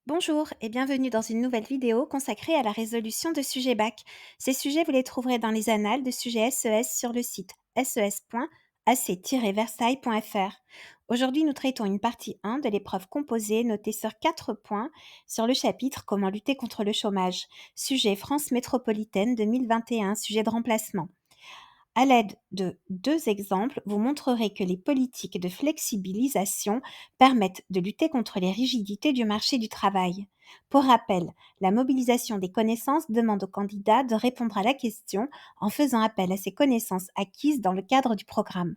Bonjour et bienvenue dans une nouvelle vidéo consacrée à la résolution de sujets bac. Ces sujets, vous les trouverez dans les annales de sujets SES sur le site ses.ac-versailles.fr. Aujourd'hui, nous traitons une partie 1 de l'épreuve composée notée sur 4 points sur le chapitre Comment lutter contre le chômage, sujet France métropolitaine 2021, sujet de remplacement. À l'aide de deux exemples, vous montrerez que les politiques de flexibilisation permettent de lutter contre les rigidités du marché du travail. Pour rappel, la mobilisation des connaissances demande au candidat de répondre à la question en faisant appel à ses connaissances acquises dans le cadre du programme.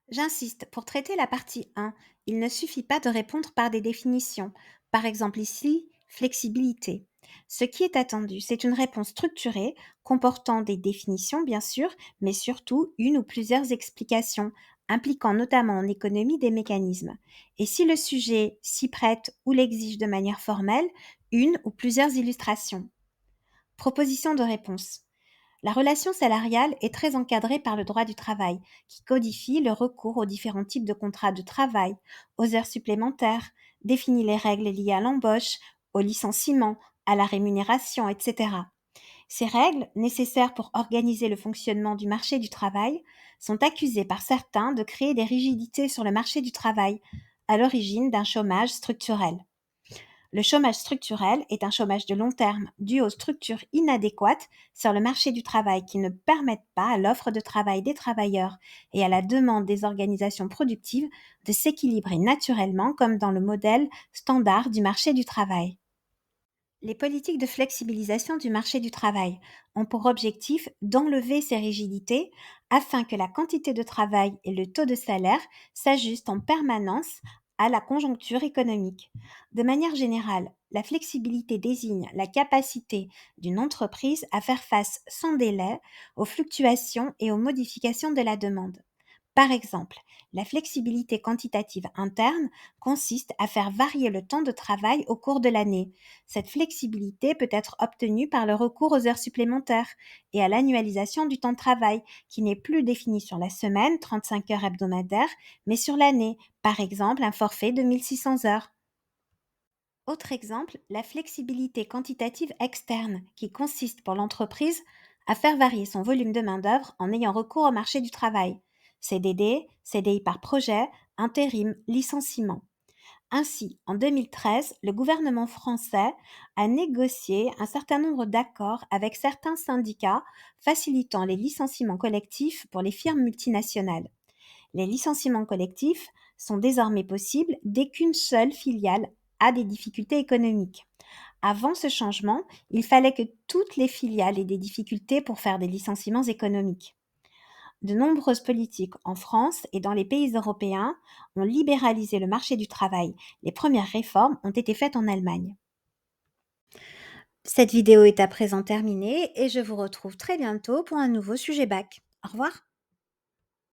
J'insiste, pour traiter la partie 1, il ne suffit pas de répondre par des définitions. Par exemple ici, flexibilité. Ce qui est attendu, c'est une réponse structurée, comportant des définitions bien sûr, mais surtout une ou plusieurs explications, impliquant notamment en économie des mécanismes. Et si le sujet s'y prête ou l'exige de manière formelle, une ou plusieurs illustrations. Proposition de réponse. La relation salariale est très encadrée par le droit du travail, qui codifie le recours aux différents types de contrats de travail, aux heures supplémentaires, définit les règles liées à l'embauche, au licenciement, à la rémunération, etc. Ces règles, nécessaires pour organiser le fonctionnement du marché du travail, sont accusées par certains de créer des rigidités sur le marché du travail, à l'origine d'un chômage structurel. Le chômage structurel est un chômage de long terme dû aux structures inadéquates sur le marché du travail qui ne permettent pas à l'offre de travail des travailleurs et à la demande des organisations productives de s'équilibrer naturellement comme dans le modèle standard du marché du travail. Les politiques de flexibilisation du marché du travail ont pour objectif d'enlever ces rigidités afin que la quantité de travail et le taux de salaire s'ajustent en permanence à la conjoncture économique. De manière générale, la flexibilité désigne la capacité d'une entreprise à faire face sans délai aux fluctuations et aux modifications de la demande. Par exemple, la flexibilité quantitative interne consiste à faire varier le temps de travail au cours de l'année. Cette flexibilité peut être obtenue par le recours aux heures supplémentaires et à l'annualisation du temps de travail, qui n'est plus défini sur la semaine, 35 heures hebdomadaires, mais sur l'année, par exemple un forfait de 1600 heures. Autre exemple, la flexibilité quantitative externe, qui consiste pour l'entreprise à faire varier son volume de main-d'œuvre en ayant recours au marché du travail. CDD, CDI par projet, intérim, licenciement. Ainsi, en 2013, le gouvernement français a négocié un certain nombre d'accords avec certains syndicats facilitant les licenciements collectifs pour les firmes multinationales. Les licenciements collectifs sont désormais possibles dès qu'une seule filiale a des difficultés économiques. Avant ce changement, il fallait que toutes les filiales aient des difficultés pour faire des licenciements économiques. De nombreuses politiques en France et dans les pays européens ont libéralisé le marché du travail. Les premières réformes ont été faites en Allemagne. Cette vidéo est à présent terminée et je vous retrouve très bientôt pour un nouveau sujet bac. Au revoir.